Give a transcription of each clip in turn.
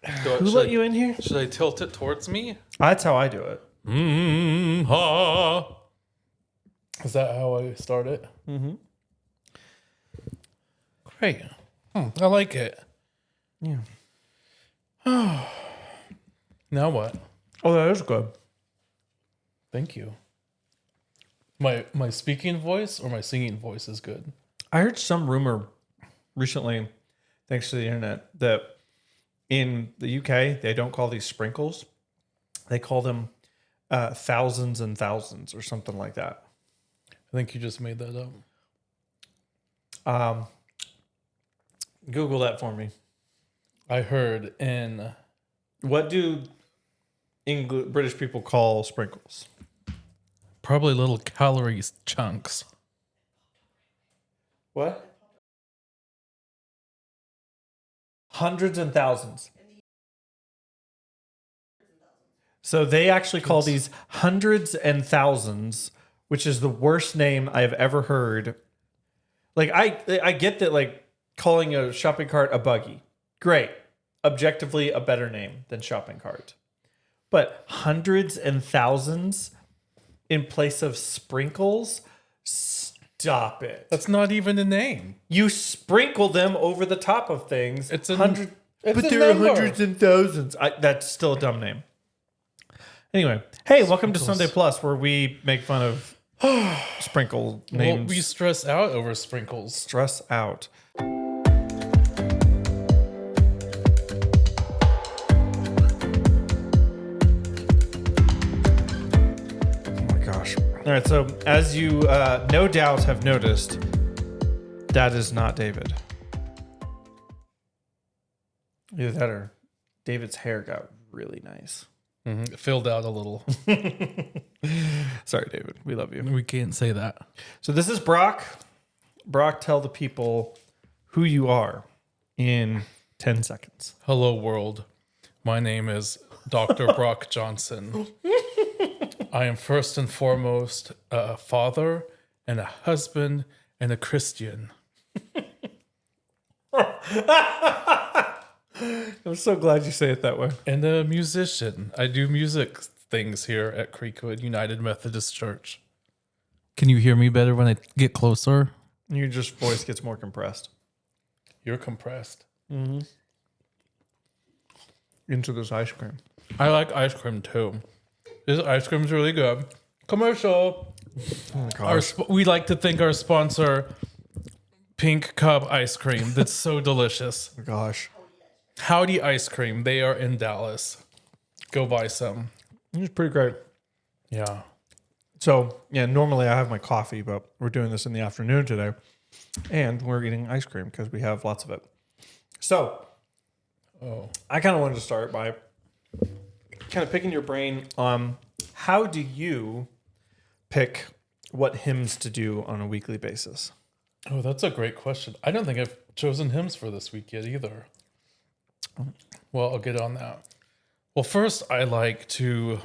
Who let you in here? Should I tilt it towards me? That's how I do it. Ha. Is that how I start it? Mm-hmm. Great. I like it. Yeah. Now what? Oh, that is good. Thank you. My speaking voice or my singing voice is good. I heard some rumor recently, thanks to the internet, that in the UK they don't call these sprinkles; they call them thousands and thousands or something like that. I think you just made that up. Google that for me. I heard in What do British people call sprinkles? probably little calories chunks. What? Hundreds and thousands. So they actually call these hundreds and thousands, which is the worst name I've ever heard. Like I get that, like calling a shopping cart a buggy. Great. Objectively a better name than shopping cart. But hundreds and thousands in place of sprinkles? Stop it. That's not even a name. You sprinkle them over the top of things. It's a hundred, it's but a there are number. hundreds and thousands. That's still a dumb name. Anyway, hey, welcome to Sprinkles. Sunday Plus, where we make fun of sprinkle Well, names. we stress out over sprinkles. Stress out. Oh my gosh. All right, so as you no doubt have noticed, that is not David. Either that or David's hair got really nice. It filled out a little. Sorry, David. We love you. We can't say that. So this is Brock. Brock, tell the people who you are in 10 seconds. Hello, world. My name is Dr. Brock Johnson. I am first and foremost a father and a husband and a Christian. I'm so glad you say it that way. And a musician. I do music things here at Creekwood United Methodist Church. Can you hear me better when I get closer? Your just voice gets more compressed You're compressed. into this ice cream. I like ice cream too. This ice cream's really good. Commercial. Oh my gosh. We like to thank our sponsor, Pink Cub Ice Cream. That's so delicious. Oh gosh. Howdy Ice Cream. They are in Dallas. Go buy some. It's pretty great. Yeah. So, yeah, normally I have my coffee, but we're doing this in the afternoon today. And we're eating ice cream because we have lots of it. So, I kind of wanted to start by kind of picking your brain on how do you pick what hymns to do on a weekly basis? Oh, that's a great question. I don't think I've chosen hymns for this week yet either. Well, I'll get on that. Well, first, I like to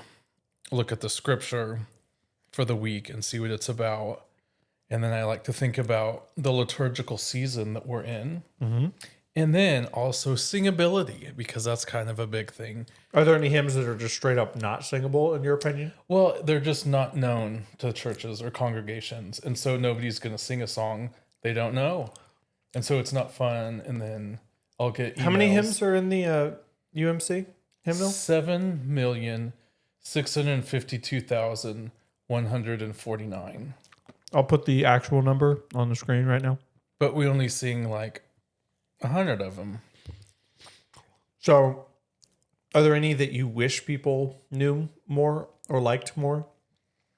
look at the scripture for the week and see what it's about. And then I like to think about the liturgical season that we're in. Mm-hmm. And then also singability, because that's kind of a big thing. Are there any hymns that are just straight up not singable, in your opinion? Well, they're just not known to churches or congregations. And so nobody's going to sing a song they don't know. And so it's not fun. And then I'll get emails. How many hymns are in the UMC hymnal? 7,652,149. I'll put the actual number on the screen right now. But we only sing like 100 of them. So, are there any that you wish people knew more or liked more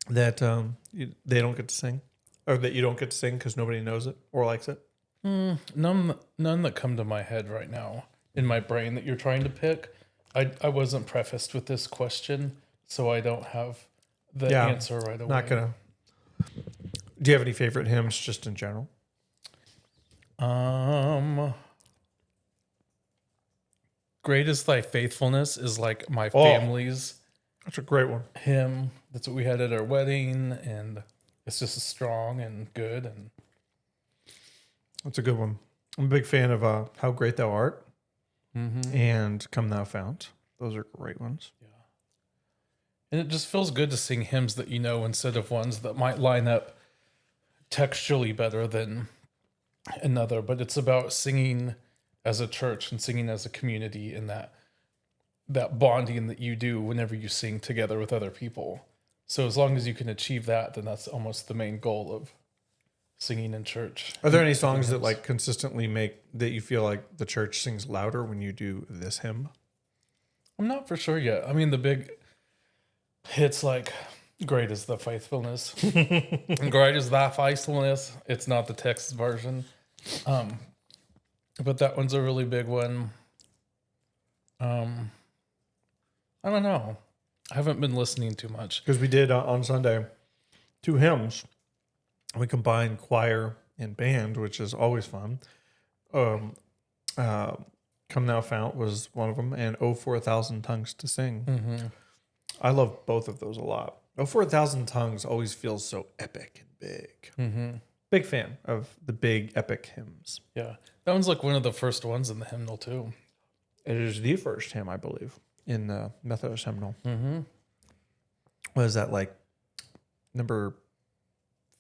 that they don't get to sing? Or that you don't get to sing because nobody knows it or likes it? None that come to my head right now in my brain that you're trying to pick. I wasn't prefaced with this question, so I don't have the answer right away. Not gonna. Do you have any favorite hymns just in general? Great is Thy Faithfulness is like my family's That's a great one. hymn. That's what we had at our wedding, and it's just strong and good. And That's a good one. I'm a big fan of How Great Thou Art. and Come Thou Fount. Those are great ones. And it just feels good to sing hymns that you know instead of ones that might line up textually better than another. But it's about singing as a church and singing as a community, and that bonding that you do whenever you sing together with other people. So as long as you can achieve that, then that's almost the main goal of singing in church. Are there any songs that like consistently make that you feel like the church sings louder when you do this hymn? I'm not for sure yet. I mean, the big hits like "Great is the Faithfulness," "Great is Thy Faithfulness." It's not the text version, but that one's a really big one. I don't know. I haven't been listening too much. Because we did on Sunday 2 hymns. We combined choir and band, which is always fun. Come Thou Fount was one of them, and Oh for a Thousand Tongues to Sing. I love both of those a lot. Oh for a Thousand Tongues always feels so epic and big. Big fan of the big epic hymns. Yeah, that one's like one of the first ones in the hymnal too. It is the first hymn, I believe, in the Methodist hymnal. What is that, like number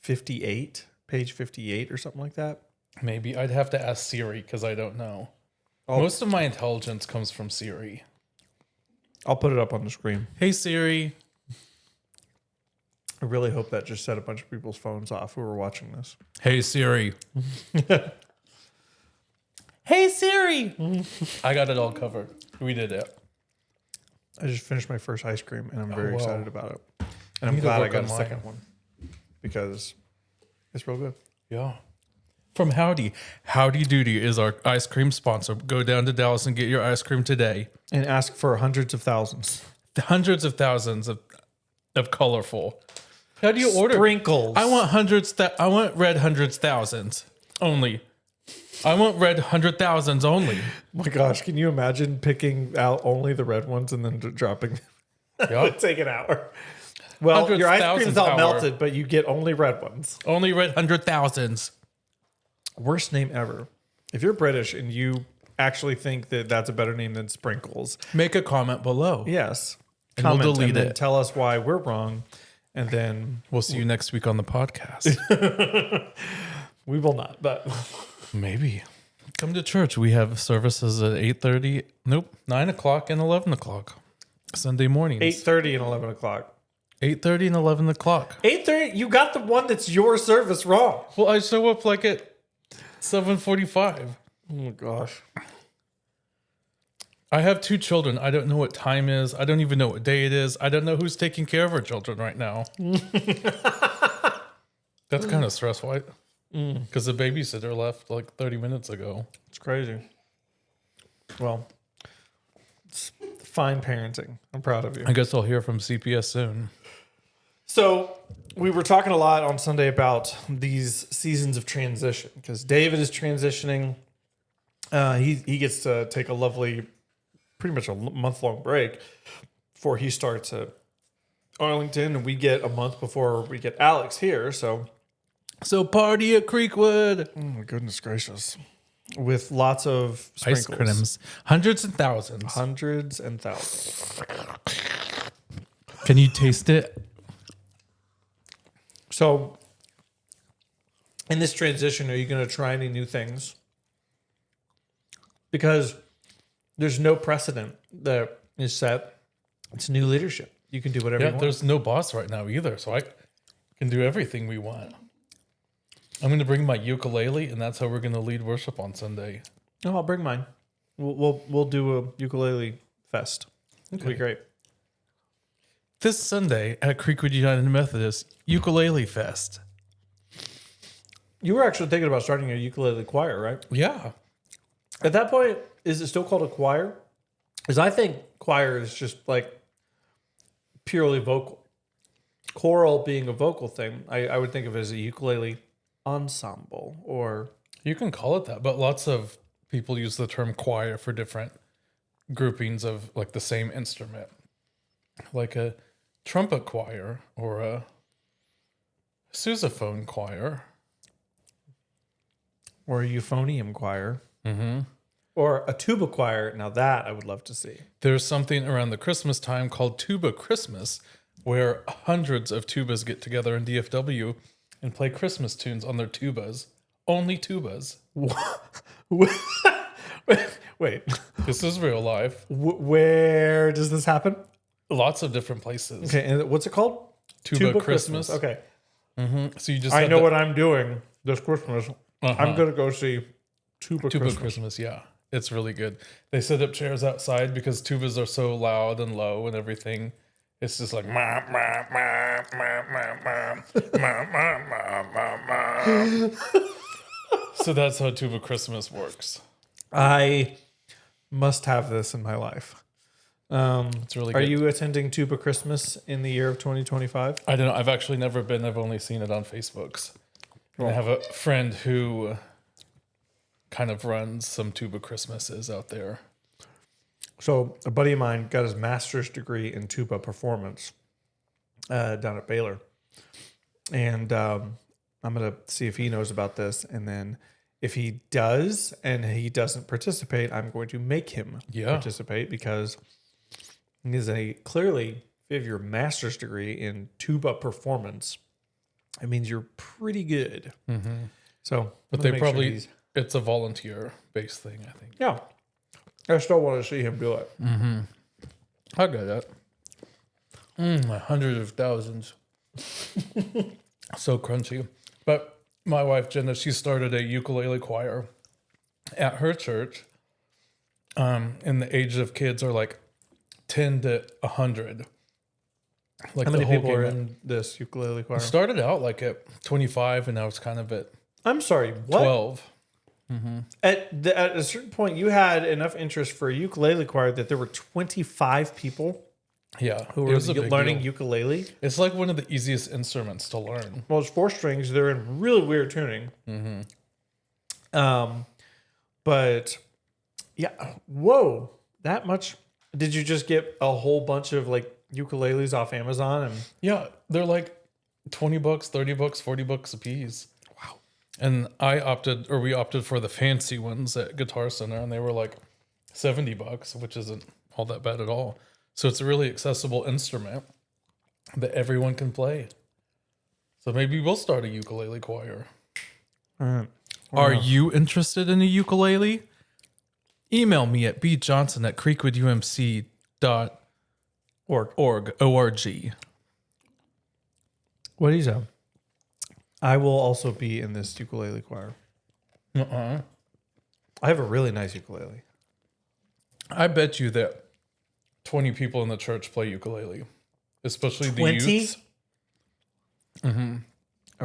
58, page 58 or something like that? Maybe I'd have to ask Siri because I don't know. Most of my intelligence comes from Siri. I'll put it up on the screen. Hey Siri. I really hope that just set a bunch of people's phones off who were watching this. Hey Siri. Hey Siri. I got it all covered. We did it. I just finished my first ice cream, and I'm very wow. excited about it. And I'm need to glad I work got on a mine. second one because it's real good. Yeah. From Howdy. Howdy Doody is our ice cream sponsor. Go down to Dallas and get your ice cream today. And ask for hundreds of thousands. Hundreds of thousands of colorful. How do you order? Sprinkles. I want I want red hundreds thousands only. I want red 100,000s only. Oh my gosh, can you imagine picking out only the red ones and then dropping? It Yeah. would take an hour. Well, Hundreds, your ice thousands cream's all hour. melted, but you get only red ones. Only red 100,000s. Worst name ever. If you're British and you actually think that that's a better name than Sprinkles, Make a comment below. yes, And we'll comment delete and then it. tell us why we're wrong, and then We'll see you next week on the podcast. we will not. But Maybe. Come to church. We have services at 8:30. Nope. 9 o'clock and 11 o'clock. Sunday mornings. 8:30 and 11 o'clock. 8:30 and 11 o'clock. 8:30. You got the one that's your service wrong. Well, I show up like at 7:45. Oh my gosh. I have 2 children. I don't know what time is. I don't even know what day it is. I don't know who's taking care of our children right now. That's kind of stressful. Because the babysitter left like 30 minutes ago. It's crazy. Well, it's fine parenting. I'm proud of you. I guess I'll hear from CPS soon. So we were talking a lot on Sunday about these seasons of transition because David is transitioning. He gets to take a lovely, pretty much a month-long break before he starts at Arlington, and we get a month before we get Alex here. So party at Creekwood. oh my goodness gracious. With lots of Ice sprinkles. creams. Hundreds and thousands. Hundreds and thousands. Can you taste it? So, in this transition, are you going to try any new things? Because there's no precedent that is set. It's new leadership. You can do whatever Yeah, you want. there's no boss right now either, so I can do everything we want. I'm going to bring my ukulele, and that's how we're going to lead worship on Sunday. No, I'll bring mine. We'll do a ukulele fest. It'll be great. This Sunday at Creekwood United Methodist Ukulele Fest. You were actually thinking about starting a ukulele choir, right? Yeah. At that point, is it still called a choir? Because I think choir is just like purely vocal. Choral being a vocal thing, I would think of it as a ukulele ensemble or... You can call it that, but lots of people use the term choir for different groupings of like the same instrument. Like a trumpet choir or a sousaphone choir. Or a euphonium choir. Mm-hmm. Or a tuba choir. Now that I would love to see. There's something around the Christmas time called Tuba Christmas, where hundreds of tubas get together in DFW and play Christmas tunes on their tubas. Only tubas. Wait, This is real life. where does this happen? Lots of different places. Okay, and what's it called? Tuba Christmas. Okay, So you just I have know the- what I'm doing this Christmas. I'm gonna go see tuba Tuba Christmas. Christmas, yeah. It's really good. They set up chairs outside because tubas are so loud and low and everything. It's just like ma, ma, ma, ma, ma, ma, ma, ma, ma, ma, ma. So that's how Tuba Christmas works. I must have this in my life. It's really Are good. you attending Tuba Christmas in the year of 2025? I don't know. I've actually never been. I've only seen it on Facebooks. And I have a friend who kind of runs some Tuba Christmases out there. So a buddy of mine got his master's degree in tuba performance down at Baylor, and I'm gonna see if he knows about this, and then if he does and he doesn't participate, I'm going to make him participate because he is clearly, if you have your master's degree in tuba performance, it means you're pretty good. Mm-hmm. So, But I'm they gonna make sure probably, he's- it's a volunteer based thing, I think. yeah. I still want to see him do it. I got that. Hundreds of thousands. So crunchy. But my wife, Jenna, she started a ukulele choir at her church. And the age of kids are like 10 to 100. Like How many the whole people are gamut. in this ukulele choir? Started out like at 25 and now it's kind of at I'm sorry, what? 12. At a certain point, you had enough interest for a ukulele choir that there were 25 people Yeah. who it were was a big learning deal. ukulele. It's like one of the easiest instruments to learn. Well, it's 4 strings. They're in really weird tuning. But yeah, whoa, that much. Did you just get a whole bunch of like ukuleles off Amazon? And Yeah, they're like $20, $30, $40 a piece. Wow. And we opted for the fancy ones at Guitar Center, and they were like $70, which isn't all that bad at all. So it's a really accessible instrument that everyone can play. So maybe we'll start a ukulele choir. Are you interested in a ukulele? Email me at bjohnson@creekwoodumc.org. what is that? I will also be in this ukulele choir. Uh-uh. I have a really nice ukulele. I bet you that 20 people in the church play ukulele, especially the 20? youths. Are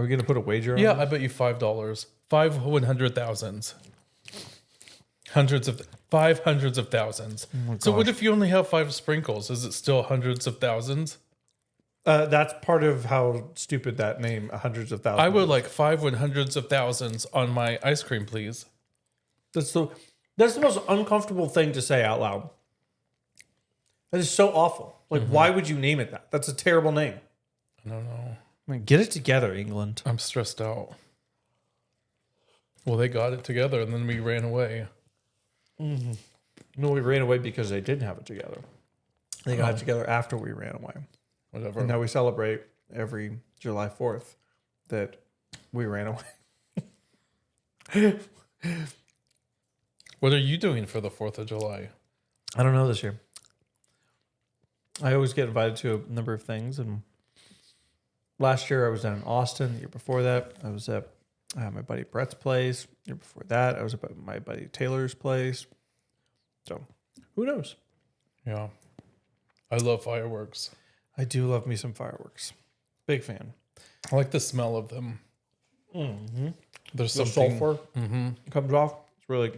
we going to put a wager on Yeah, it? I bet you $5. 500,000. Hundreds of thousands. So what if you only have 5 sprinkles? Is it still hundreds of thousands? That's part of how stupid that name, hundreds of thousands. I would like 5 hundreds of thousands on my ice cream, please. That's the most uncomfortable thing to say out loud. That is so awful. Like, why would you name it that? That's a terrible name. I don't know. I mean, get it together, England. I'm stressed out. Well, they got it together and then we ran away. No, we ran away because they didn't have it together. They got it together after we ran away. Whatever. And now we celebrate every July 4th that we ran away. What are you doing for the 4th of July? I don't know this year. I always get invited to a number of things. And last year I was down in Austin. The year before that, I was at my buddy Brett's place. The year before that, I was at my buddy Taylor's place. So who knows? Yeah. I love fireworks. I do love me some fireworks. Big fan. I like the smell of them. There's The something, sulfur comes off. It's really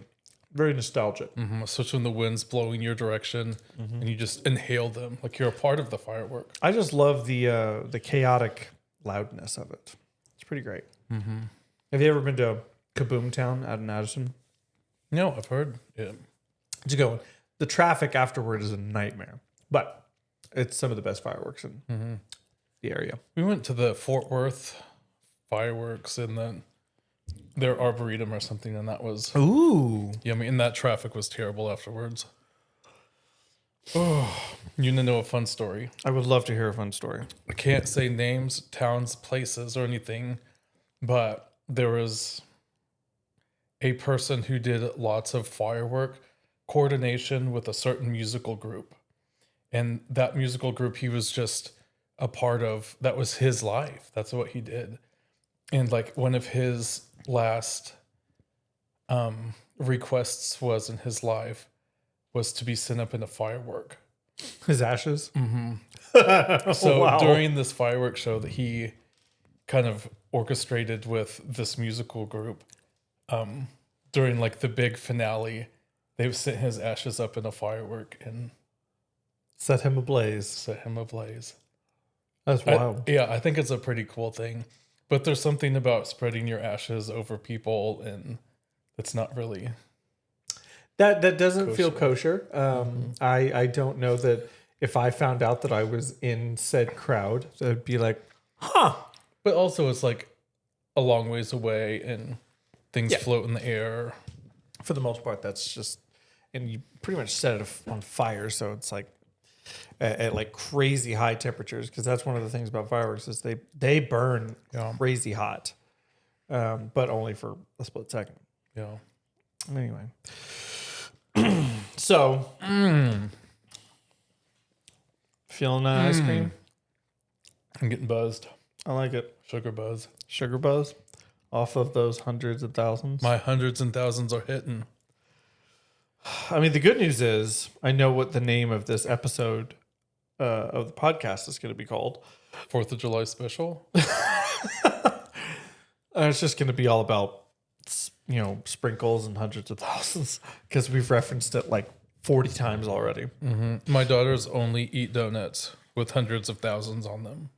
very nostalgic. especially when the wind's blowing your direction and you just inhale them like you're a part of the firework. I just love the chaotic loudness of it. It's pretty great. Have you ever been to Kaboom Town out in Addison? No, I've heard it. It's a good one. The traffic afterward is a nightmare, but it's some of the best fireworks in the area. We went to the Fort Worth fireworks and then their arboretum or something, and that was Ooh. yummy. And that traffic was terrible afterwards. Oh, you know a fun story? I would love to hear a fun story. I can't say names, towns, places, or anything, but there was a person who did lots of firework coordination with a certain musical group. And that musical group he was just a part of, that was his life. That's what he did. And like one of his last requests was in his life was to be sent up in a firework. His ashes? Mm-hmm. So Wow. during this firework show that he kind of orchestrated with this musical group, during like the big finale, they sent his ashes up in a firework and Set him ablaze. set him ablaze. That's wild. I think it's a pretty cool thing. But there's something about spreading your ashes over people, and it's not really. That doesn't feel kosher. I don't know that if I found out that I was in said crowd, I'd be like, huh. But also, it's like a long ways away, and things Yeah. float in the air. For the most part, that's just, and you pretty much set it on fire. So it's like at like crazy high temperatures, because that's one of the things about fireworks is they burn crazy hot, but only for a split second. Yeah. Anyway, so feeling that ice cream? I'm getting buzzed. I like it. Sugar buzz. Sugar buzz off of those hundreds of thousands. My hundreds and thousands are hitting. I mean, the good news is I know what the name of this episode of the podcast is going to be called. 4th of July special. It's just going to be all about, sprinkles and hundreds of thousands, because we've referenced it like 40 times already. Mm-hmm. My daughters only eat donuts with hundreds of thousands on them.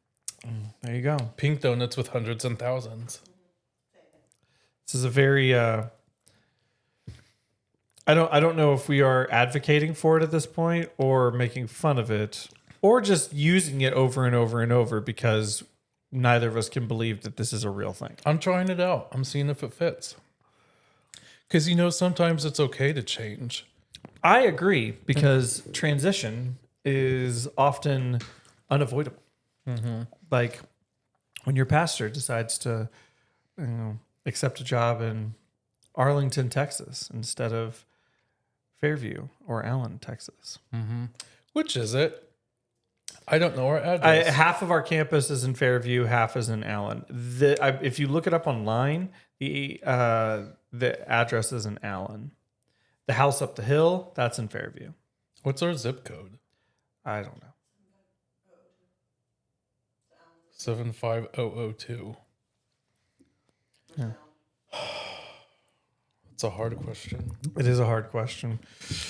There you go. Pink donuts with hundreds and thousands. This is a very I don't know if we are advocating for it at this point or making fun of it or just using it over and over and over because neither of us can believe that this is a real thing. I'm trying it out. I'm seeing if it fits. Because, sometimes it's okay to change. I agree, because transition is often unavoidable. Like when your pastor decides to accept a job in Arlington, Texas instead of Fairview or Allen, Texas. Which is it? I don't know our address. Half of our campus is in Fairview, half is in Allen. If you look it up online, the address is in Allen. The house up the hill, that's in Fairview. What's our zip code? I don't know. 75002. Yeah. It's a hard question. It is a hard question.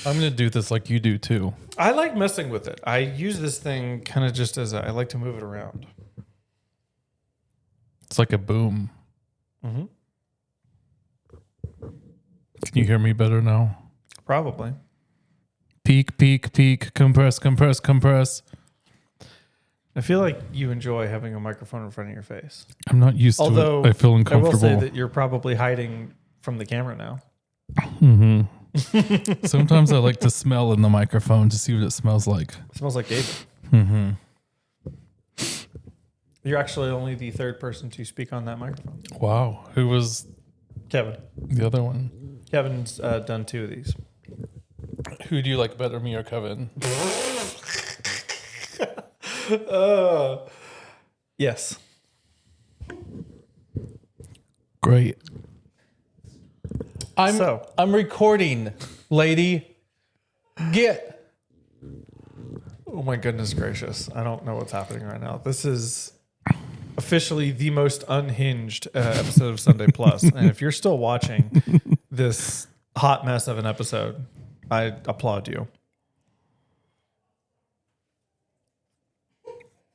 I'm going to do this like you do too. I like messing with it. I use this thing kind of just as I like to move it around. It's like a boom. Mm-hmm. Can you hear me better now? Probably. Peak, peak, peak. Compress, compress, compress. I feel like you enjoy having a microphone in front of your face. I'm not used Although to it. I feel I will uncomfortable. say that you're probably hiding from the camera now. Mm-hmm. Sometimes I like to smell in the microphone to see what it smells like. It smells like David. Mm-hmm. You're actually only the third person to speak on that microphone. Wow. Who was Kevin. the other one? Kevin's done 2 of these. Who do you like better, me or Kevin? Yes. Great. I'm recording, lady. Get. Oh my goodness gracious. I don't know what's happening right now. This is officially the most unhinged episode of Sunday Plus. And if you're still watching this hot mess of an episode, I applaud you.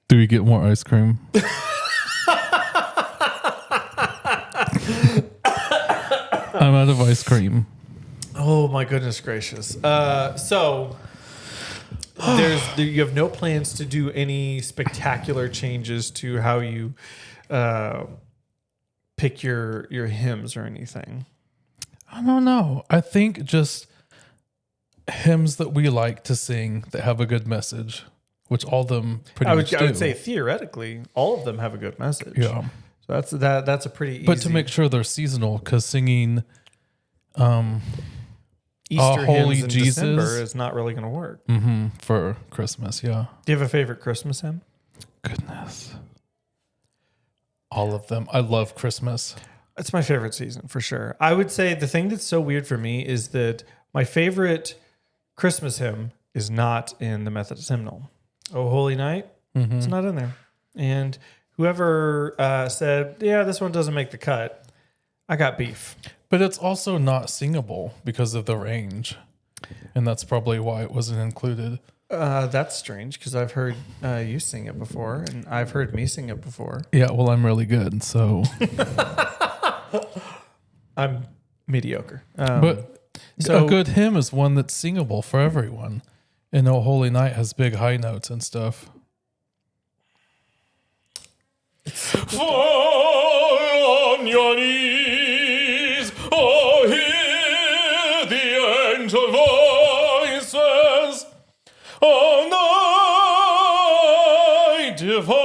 Do we get more ice cream? I'm out of ice cream. Oh my goodness gracious. So you have no plans to do any spectacular changes to how you pick your hymns or anything? I don't know. I think just hymns that we like to sing that have a good message, which all of them pretty much do. I would say theoretically, all of them have a good message. Yeah. So that's a pretty easy. But to make sure they're seasonal, because singing Easter Holy hymns in Jesus December is not really going to work. for Christmas, yeah. Do you have a favorite Christmas hymn? Goodness. All of them. I love Christmas. It's my favorite season for sure. I would say the thing that's so weird for me is that my favorite Christmas hymn is not in the Methodist hymnal. Oh, Holy Night, it's not in there. And whoever said, yeah, this one doesn't make the cut, I got beef. But it's also not singable because of the range. And that's probably why it wasn't included. That's strange because I've heard you sing it before and I've heard me sing it before. Yeah, well, I'm really good, so. I'm mediocre. But so- a good hymn is one that's singable for everyone. And O Holy Night has big high notes and stuff. Fall on your knees, oh, hear the angel voices, oh, night divine,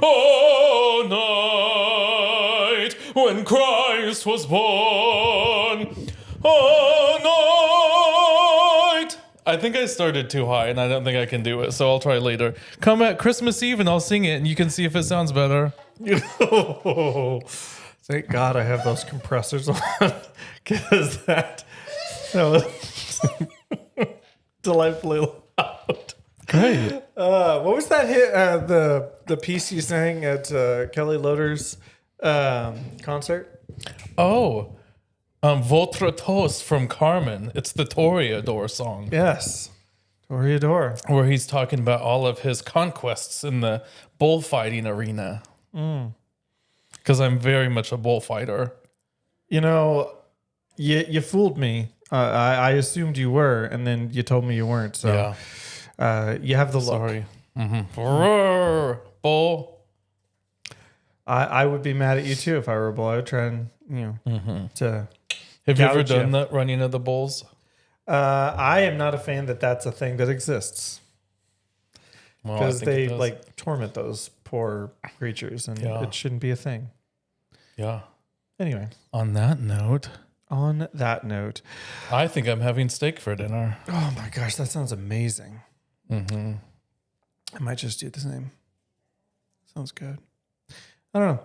oh, night when Christ was born, oh, night. I think I started too high and I don't think I can do it, so I'll try later. Come at Christmas Eve and I'll sing it and you can see if it sounds better. Thank God I have those compressors on because that was delightfully loud. Great. What was that hit? The piece you sang at Kelly Loader's concert? Oh, Votre Toast from Carmen. It's the Toreador song Yes, Toreador. where he's talking about all of his conquests in the bullfighting arena. Because I'm very much a bullfighter. You know, you fooled me. I assumed you were, and then you told me you weren't. So you have the look. Sorry. Roar, bull. I would be mad at you too if I were a bull. I would try and to. Have you ever Gouge you. done that running of the bulls? I am not a fan that that's a thing that exists Well, I because think it they does. like torment those poor creatures, and Yeah. it shouldn't be a thing. Yeah. Anyway, On that note, on that note, I think I'm having steak for dinner. oh my gosh, that sounds amazing. I might just do the same. Sounds good. I don't know.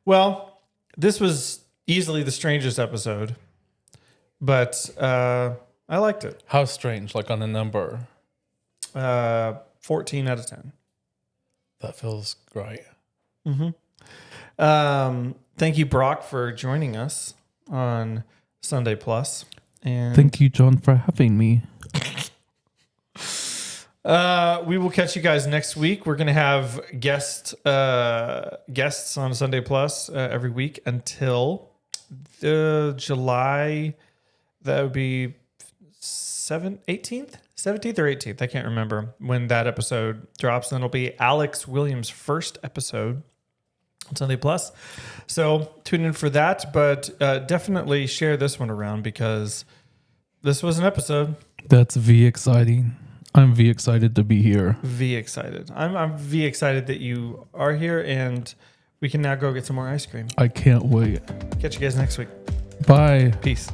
Well, this was easily the strangest episode, but I liked it. How strange, like on a number. 14 out of 10. That feels great. Thank you, Brock, for joining us on Sunday Plus. And Thank you, John, for having me. we will catch you guys next week. We're going to have guests on Sunday Plus every week until July. That would be 17th or 18th. I can't remember when that episode drops. Then it'll be Alex Williams' first episode on Sunday Plus. So tune in for that, but definitely share this one around because this was an episode. That's V exciting. I'm V excited to be here. V excited. I'm V excited that you are here, and we can now go get some more ice cream. I can't wait. Catch you guys next week. Bye. Peace.